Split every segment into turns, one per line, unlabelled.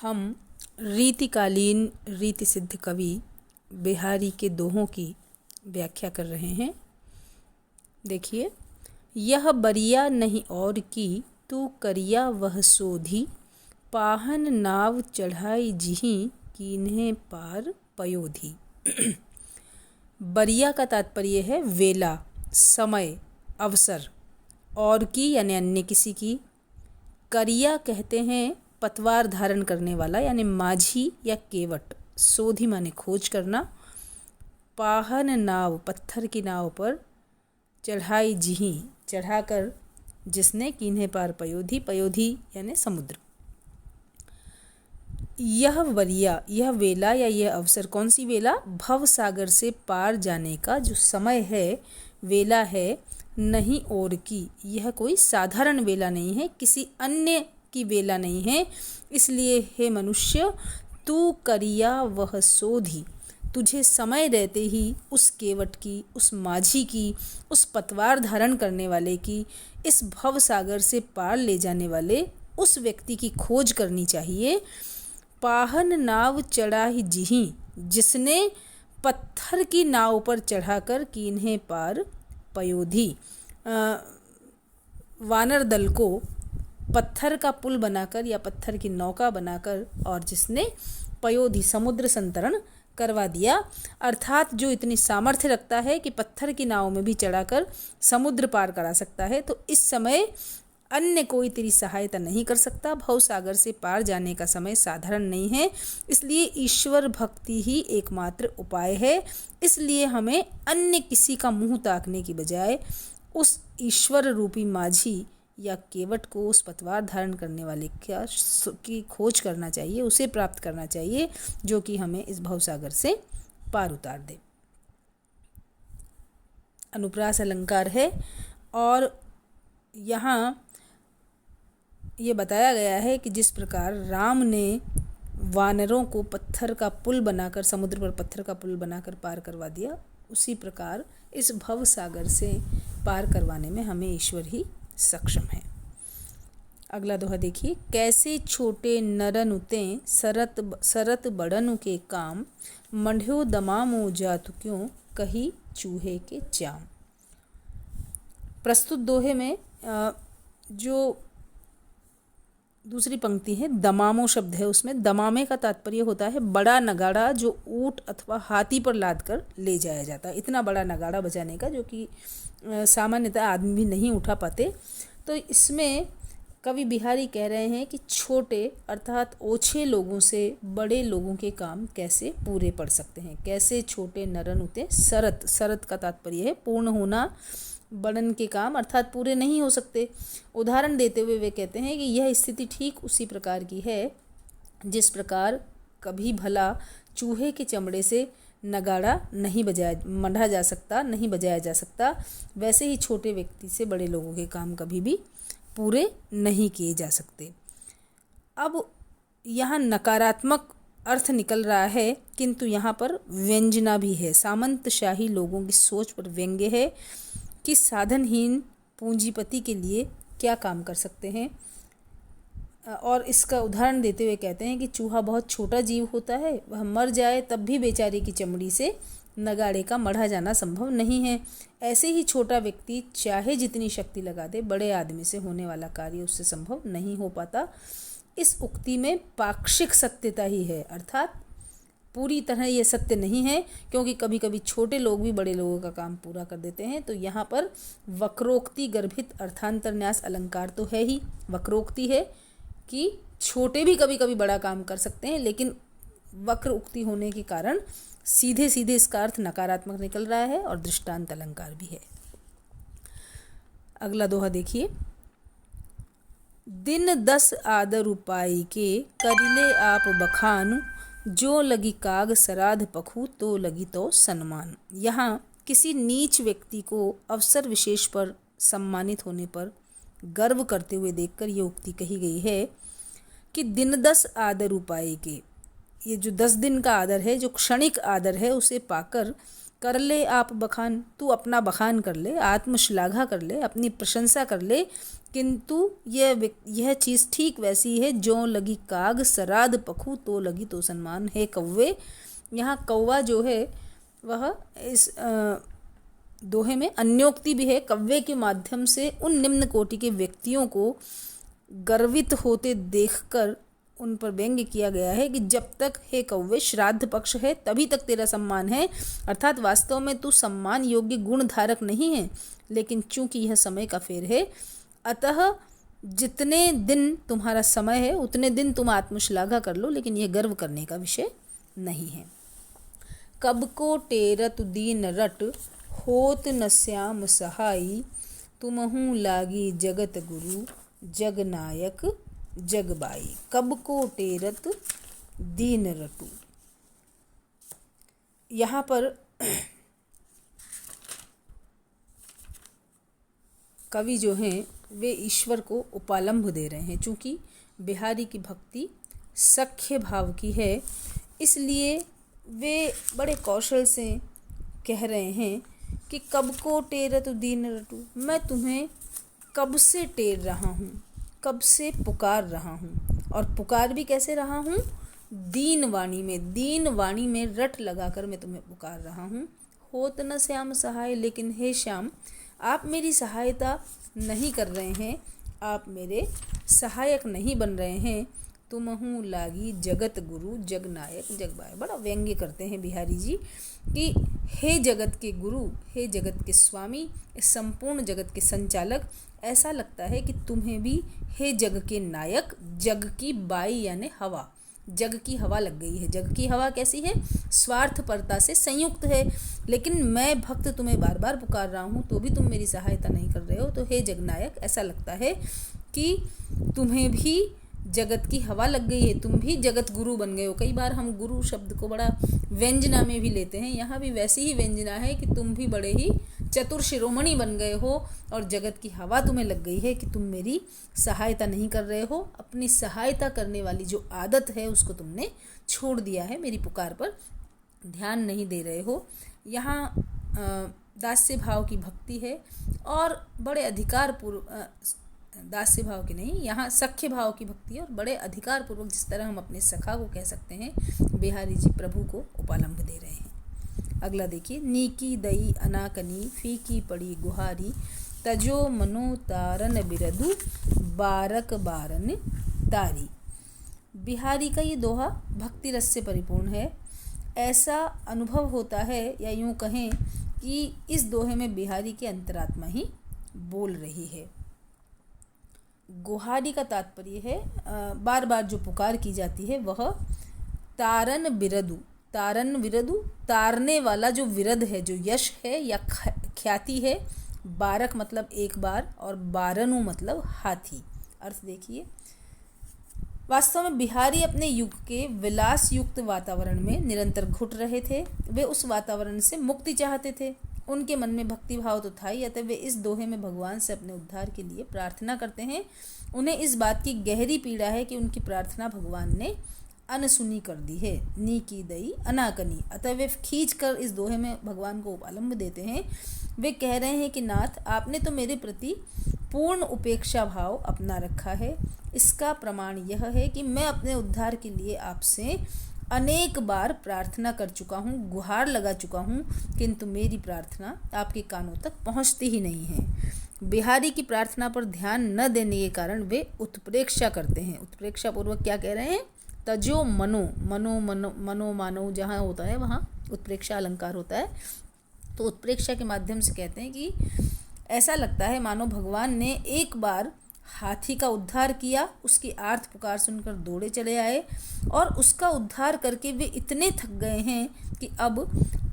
हम रीतिकालीन रीति सिद्ध कवि बिहारी के दोहों की व्याख्या कर रहे हैं। देखिए, यह बरिया नहीं और की तू करिया वह सोधी, पाहन नाव चढ़ाई जिही कीन्हे पार पयोधी। बरिया का तात्पर्य है वेला, समय, अवसर। और की यानी अन्य किसी की। करिया कहते हैं पतवार धारण करने वाला यानी माझी या केवट। सोधी माने खोज करना। पाहन नाव पत्थर की नाव पर, चढ़ाई जिही चढ़ाकर जिसने, कीन्हे पार पयोधी, पयोधी यानी समुद्र। यह वरिया, यह वेला या यह अवसर, कौन सी वेला? भव सागर से पार जाने का जो समय है, वेला है। नहीं और की, यह कोई साधारण वेला नहीं है, किसी अन्य की वेला नहीं है। इसलिए हे मनुष्य, तू करिया वह सोधी, तुझे समय रहते ही उस केवट की, उस माझी की, उस पतवार धारण करने वाले की, इस भव सागर से पार ले जाने वाले उस व्यक्ति की खोज करनी चाहिए। पाहन नाव चढ़ाई जिही, जिसने पत्थर की नाव पर चढ़ाकर कीन्हे पार पयोधी, वानर दल को पत्थर का पुल बनाकर या पत्थर की नौका बनाकर और जिसने पयोधी समुद्र संतरण करवा दिया। अर्थात जो इतनी सामर्थ्य रखता है कि पत्थर की नाव में भी चढ़ाकर समुद्र पार करा सकता है, तो इस समय अन्य कोई तेरी सहायता नहीं कर सकता। भव सागर से पार जाने का समय साधारण नहीं है, इसलिए ईश्वर भक्ति ही एकमात्र उपाय है। इसलिए हमें अन्य किसी का मुंह ताकने की बजाय उस ईश्वर रूपी माझी या केवट को, उस पतवार धारण करने वाले की खोज करना चाहिए, उसे प्राप्त करना चाहिए, जो कि हमें इस भवसागर से पार उतार दे। अनुप्रास अलंकार है और यहाँ ये बताया गया है कि जिस प्रकार राम ने वानरों को पत्थर का पुल बनाकर, समुद्र पर पत्थर का पुल बनाकर पार करवा दिया, उसी प्रकार इस भव सागर से पार करवाने में हमें ईश्वर ही सक्षम है। अगला दोहा देखिए। कैसे छोटे नरन उते सरत बड़न के काम, मंढ्यो दमामो जातु क्यों कही चूहे के चाम। प्रस्तुत दोहे में जो दूसरी पंक्ति है, दमामो शब्द है, उसमें दमामे का तात्पर्य होता है बड़ा नगाड़ा जो ऊंट अथवा हाथी पर लाद कर ले जाया जाता है। इतना बड़ा नगाड़ा बजाने का जो कि सामान्यतः आदमी भी नहीं उठा पाते। तो इसमें कवि बिहारी कह रहे हैं कि छोटे अर्थात ओछे लोगों से बड़े लोगों के काम कैसे पूरे पड़ सकते हैं। कैसे छोटे नरन उते सरत, सरत का तात्पर्य है पूर्ण होना, बड़न के काम अर्थात पूरे नहीं हो सकते। उदाहरण देते हुए वे कहते हैं कि यह स्थिति ठीक उसी प्रकार की है जिस प्रकार कभी भला चूहे के चमड़े से नगाड़ा नहीं मढ़ा जा सकता, नहीं बजाया जा सकता, वैसे ही छोटे व्यक्ति से बड़े लोगों के काम कभी भी पूरे नहीं किए जा सकते। अब यहाँ नकारात्मक अर्थ निकल रहा है, किंतु यहाँ पर व्यंजना भी है। सामंतशाही लोगों की सोच पर व्यंग्य है कि साधनहीन पूंजीपति के लिए क्या काम कर सकते हैं। और इसका उदाहरण देते हुए कहते हैं कि चूहा बहुत छोटा जीव होता है, वह मर जाए तब भी बेचारे की चमड़ी से नगाड़े का मढ़ा जाना संभव नहीं है। ऐसे ही छोटा व्यक्ति चाहे जितनी शक्ति लगा दे, बड़े आदमी से होने वाला कार्य उससे संभव नहीं हो पाता। इस उक्ति में पाक्षिक सत्यता ही है, अर्थात पूरी तरह ये सत्य नहीं है, क्योंकि कभी कभी छोटे लोग भी बड़े लोगों का काम पूरा कर देते हैं। तो यहाँ पर वक्रोक्ति गर्भित अर्थांतरन्यास अलंकार तो है ही। वक्रोक्ति है कि छोटे भी कभी कभी बड़ा काम कर सकते हैं, लेकिन वक्र उक्ति होने के कारण सीधे सीधे इसका अर्थ नकारात्मक निकल रहा है और दृष्टांत अलंकार भी है। अगला दोहा देखिए। दिन 10 आदर उपाय के करिले आप बखानु, जो लगी काग सराध पखू तो लगी तो सम्मान। यहाँ किसी नीच व्यक्ति को अवसर विशेष पर सम्मानित होने पर गर्व करते हुए देखकर ये उक्ति कही गई है कि दिन 10 आदर उपाय के, ये जो 10 दिन का आदर है, जो क्षणिक आदर है, उसे पाकर कर ले आप बखान, तू अपना बखान कर ले, आत्मश्लाघा कर ले, अपनी प्रशंसा कर ले, किंतु यह चीज़ ठीक वैसी है जो लगी काग सराद पखू तो लगी तो सन्मान है कौवे। यहाँ कौवा जो है वह इस दोहे में अन्योक्ति भी है। कव्वे के माध्यम से उन निम्न कोटि के व्यक्तियों को गर्वित होते देखकर उन पर व्यंग्य किया गया है कि जब तक हे कौवे श्राद्ध पक्ष है तभी तक तेरा सम्मान है, अर्थात वास्तव में तू सम्मान योग्य गुण धारक नहीं है, लेकिन चूंकि यह समय का फेर है, अतः जितने दिन तुम्हारा समय है उतने दिन तुम आत्मश्लाघा कर लो, लेकिन यह गर्व करने का विषय नहीं है। कब को टेरत दीन रट होत न श्याम सहाई, तुमहु लागी जगत गुरु जग नायक जगबाई। कब को टेरत दीन रटू, यहाँ पर कवि जो हैं वे ईश्वर को उपालंभ दे रहे हैं। चूँकि बिहारी की भक्ति सख्य भाव की है, इसलिए वे बड़े कौशल से कह रहे हैं कि कब को टेरत दीन रटू, मैं तुम्हें कब से टेर रहा हूँ, कब से पुकार रहा हूँ, और पुकार भी कैसे रहा हूँ, दीन वाणी में रट लगाकर मैं तुम्हें पुकार रहा हूँ। होत न श्याम सहाय, लेकिन हे श्याम आप मेरी सहायता नहीं कर रहे हैं, आप मेरे सहायक नहीं बन रहे हैं। तुमहु लागी जगत गुरु जग नायक जगबाय। बड़ा व्यंग्य करते हैं बिहारी जी कि हे जगत के गुरु, हे जगत के स्वामी, इस संपूर्ण जगत के संचालक, ऐसा लगता है कि तुम्हें भी हे जग के नायक, जग की बाई यानी हवा, जग की हवा लग गई है। जग की हवा कैसी है, स्वार्थपरता से संयुक्त है, लेकिन मैं भक्त तुम्हें बार बार पुकार रहा हूँ तो भी तुम मेरी सहायता नहीं कर रहे हो। तो हे जगनायक, ऐसा लगता है कि तुम्हें भी जगत की हवा लग गई है, तुम भी जगत गुरु बन गए हो। कई बार हम गुरु शब्द को बड़ा व्यंजना में भी लेते हैं, यहाँ भी वैसी ही व्यंजना है कि तुम भी बड़े ही चतुर शिरोमणि बन गए हो और जगत की हवा तुम्हें लग गई है कि तुम मेरी सहायता नहीं कर रहे हो। अपनी सहायता करने वाली जो आदत है उसको तुमने छोड़ दिया है, मेरी पुकार पर ध्यान नहीं दे रहे हो। यहाँ दास्य भाव की भक्ति है और बड़े अधिकार पूर्व, दास्य भाव की नहीं, यहाँ सख्य भाव की भक्ति है और बड़े अधिकार पूर्वक, जिस तरह हम अपने सखा को कह सकते हैं, बिहारी जी प्रभु को उपालंभ दे रहे हैं। अगला देखिए, नीकी दई अनाकनी फीकी पड़ी गुहारी, तजो मनो तारन बिरदु बारक बारन तारी। बिहारी का ये दोहा भक्ति रस से परिपूर्ण है। ऐसा अनुभव होता है, या यूँ कहें कि इस दोहे में बिहारी की अंतरात्मा ही बोल रही है। गुहारी का तात्पर्य है बार बार जो पुकार की जाती है वह तारन बिरदु, तारन विरदु, तारने वाला जो विरद है, जो यश है या ख्याति है। बारक मतलब एक बार और बारनु मतलब हाथी। अर्थ देखिए, वास्तव में बिहारी अपने युग के विलास युक्त वातावरण में निरंतर घुट रहे थे। वे उस वातावरण से मुक्ति चाहते थे। उनके मन में भक्ति भाव तो था ही, अतः वे इस दोहे में भगवान से अपने उद्धार के लिए प्रार्थना करते हैं। उन्हें इस बात की गहरी पीड़ा है कि उनकी प्रार्थना भगवान ने अनसुनी कर दी है। नी की दई अनाकनी, अतः वे खींच कर इस दोहे में भगवान को उपालंब देते हैं। वे कह रहे हैं कि नाथ, आपने तो मेरे प्रति पूर्ण उपेक्षा भाव अपना रखा है। इसका प्रमाण यह है कि मैं अपने उद्धार के लिए आपसे अनेक बार प्रार्थना कर चुका हूँ, गुहार लगा चुका हूँ, किंतु मेरी प्रार्थना आपके कानों तक पहुँचती ही नहीं है। बिहारी की प्रार्थना पर ध्यान न देने के कारण वे उत्प्रेक्षा करते हैं। उत्प्रेक्षा पूर्वक क्या कह रहे हैं, तजो मनो, मनो मनो मनो मानो जहाँ होता है वहाँ उत्प्रेक्षा अलंकार होता है। तो उत्प्रेक्षा के माध्यम से कहते हैं कि ऐसा लगता है मानो भगवान ने एक बार हाथी का उद्धार किया, उसकी आर्त पुकार सुनकर दौड़े चले आए और उसका उद्धार करके वे इतने थक गए हैं कि अब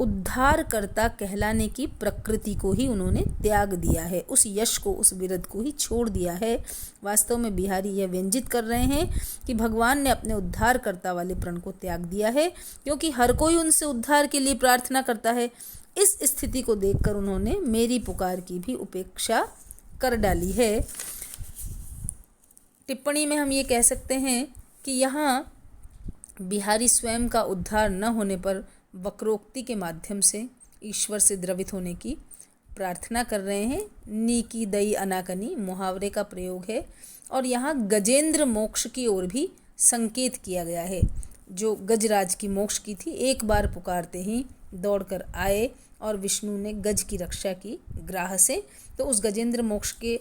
उद्धारकर्ता कहलाने की प्रकृति को ही उन्होंने त्याग दिया है, उस यश को, उस विरद को ही छोड़ दिया है। वास्तव में बिहारी यह व्यंजित कर रहे हैं कि भगवान ने अपने उद्धारकर्ता वाले प्रण को त्याग दिया है, क्योंकि हर कोई उनसे उद्धार के लिए प्रार्थना करता है। इस स्थिति को देखकर उन्होंने मेरी पुकार की भी उपेक्षा कर डाली है। टिप्पणी में हम ये कह सकते हैं कि यहाँ बिहारी स्वयं का उद्धार न होने पर वक्रोक्ति के माध्यम से ईश्वर से द्रवित होने की प्रार्थना कर रहे हैं। नी की दई अनाकनी मुहावरे का प्रयोग है और यहाँ गजेंद्र मोक्ष की ओर भी संकेत किया गया है। जो गजराज की मोक्ष की थी, एक बार पुकारते ही दौड़कर आए और विष्णु ने गज की रक्षा की ग्राह से। तो उस गजेंद्र मोक्ष के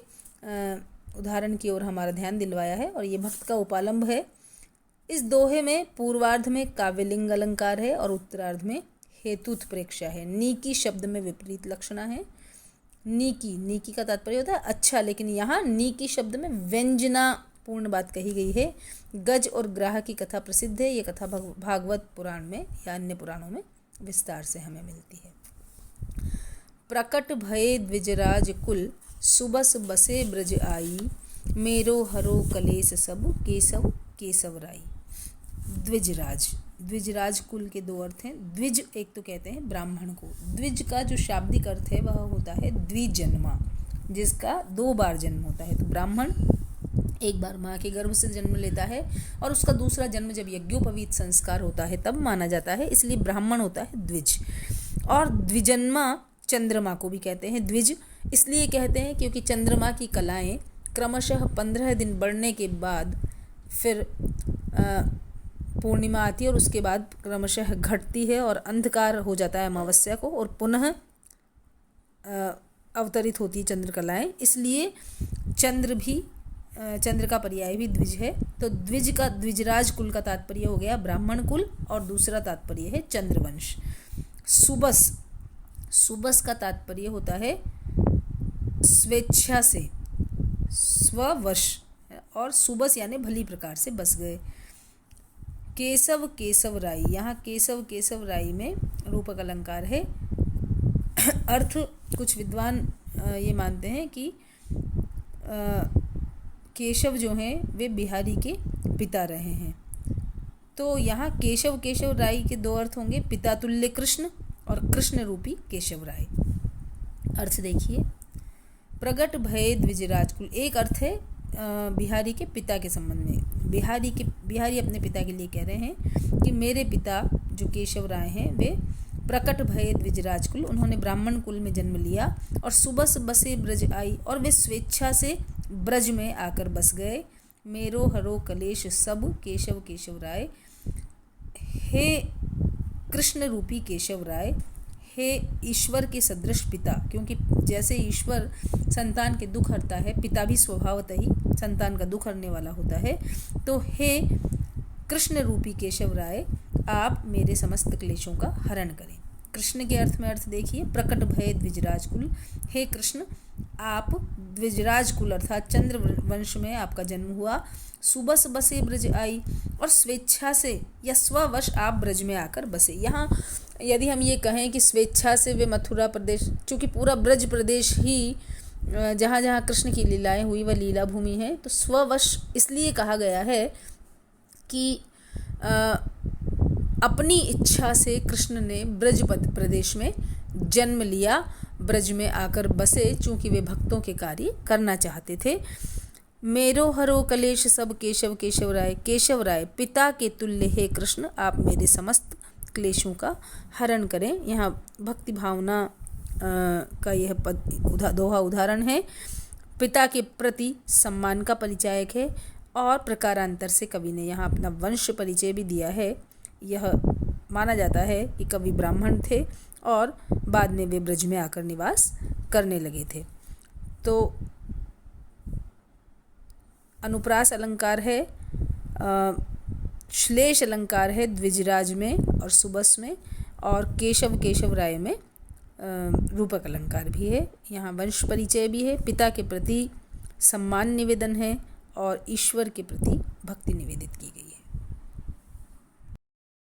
उदाहरण की ओर हमारा ध्यान दिलवाया है और ये भक्त का उपालंब है। इस दोहे में पूर्वार्ध में काव्यलिंग अलंकार है और उत्तरार्ध में हेतुत्प्रेक्षा है। नीकी शब्द में विपरीत लक्षणा है। नीकी का तात्पर्य होता है अच्छा, लेकिन यहाँ नीकी शब्द में व्यंजना पूर्ण बात कही गई है। गज और ग्राह की कथा प्रसिद्ध है। ये कथा भागवत पुराण में या अन्य पुराणों में विस्तार से हमें मिलती है। प्रकट भये द्विजराज कुल, सुबस बसे ब्रज आई, मेरो हरो कलेस सब, केशव केशव राई। द्विजराज कुल के दो अर्थ हैं। द्विज एक तो कहते हैं ब्राह्मण को। द्विज का जो शाब्दिक अर्थ है वह होता है द्विजन्मा, जिसका 2 बार जन्म होता है। तो ब्राह्मण एक बार माँ के गर्भ से जन्म लेता है और उसका दूसरा जन्म जब यज्ञोपवीत संस्कार होता है तब माना जाता है, इसलिए ब्राह्मण होता है द्विज। और द्विजन्मा चंद्रमा को भी कहते हैं द्विज, इसलिए कहते हैं क्योंकि चंद्रमा की कलाएं क्रमशः 15 दिन बढ़ने के बाद फिर पूर्णिमा आती है और उसके बाद क्रमशः घटती है और अंधकार हो जाता है अमावस्या को और पुनः अवतरित होती है चंद्रकलाएं। इसलिए चंद्र का पर्याय भी द्विज है। तो द्विजराज कुल का तात्पर्य हो गया ब्राह्मण कुल और दूसरा तात्पर्य है चंद्रवंश। सुबस का तात्पर्य होता है स्वेच्छा से, स्ववश, और सुबस यानी भली प्रकार से बस गए। केशव राई, यहाँ केशव राई में रूपक अलंकार है। अर्थ कुछ विद्वान ये मानते हैं कि केशव जो हैं वे बिहारी के पिता रहे हैं। तो यहाँ केशव राय के 2 अर्थ होंगे, पिता तुल्य कृष्ण और कृष्ण रूपी केशव राय। अर्थ देखिए, प्रगट भय द्विजराज कुल, एक अर्थ है बिहारी के पिता के संबंध में। बिहारी अपने पिता के लिए कह रहे हैं कि मेरे पिता जो केशव राय हैं वे प्रकट भय द्विजराज कुल, उन्होंने ब्राह्मण कुल में जन्म लिया और सुबस बसे ब्रज आई, और वे स्वेच्छा से ब्रज में आकर बस गए। मेरो हरो कलेश सब, केशव केशव राय। हे कृष्ण रूपी केशव राय, हे ईश्वर के सदृश पिता, क्योंकि जैसे ईश्वर संतान के दुख हरता है, पिता भी स्वभावतः ही संतान का दुख हरने वाला होता है। तो हे कृष्ण रूपी केशव राय, आप मेरे समस्त क्लेशों का हरण करें। कृष्ण के अर्थ में अर्थ देखिए, प्रकट भय द्विजराज कुल, हे कृष्ण आप द्विजराज कुल अर्थात चंद्र वंश में आपका जन्म हुआ। सुबस बसे ब्रज आई, और स्वेच्छा से या स्ववश आप ब्रज में आकर बसे। यहाँ यदि हम ये कहें कि स्वेच्छा से वे मथुरा प्रदेश, चूँकि पूरा ब्रज प्रदेश ही जहाँ जहाँ कृष्ण की लीलाएं हुई वह लीला भूमि है, तो स्ववश इसलिए कहा गया है कि अपनी इच्छा से कृष्ण ने ब्रज प्रदेश में जन्म लिया, ब्रज में आकर बसे, चूँकि वे भक्तों के कार्य करना चाहते थे। मेरो हरो कलेश सब, केशव केशव राय। केशव राय पिता के तुल्य हे कृष्ण, आप मेरे समस्त क्लेशों का हरण करें। यहाँ भक्ति भावना का यह दोहा उदाहरण है। पिता के प्रति सम्मान का परिचायक है और प्रकारांतर से कवि ने यहाँ अपना वंश परिचय भी दिया है। यह माना जाता है कि कवि ब्राह्मण थे और बाद में वे ब्रज में आकर निवास करने लगे थे। तो अनुप्रास अलंकार है, श्लेष अलंकार है द्विजराज में और सुबस में, और केशव केशव राय में रूपक अलंकार भी है। यहाँ वंश परिचय भी है, पिता के प्रति सम्मान निवेदन है और ईश्वर के प्रति भक्ति निवेदित की गई है।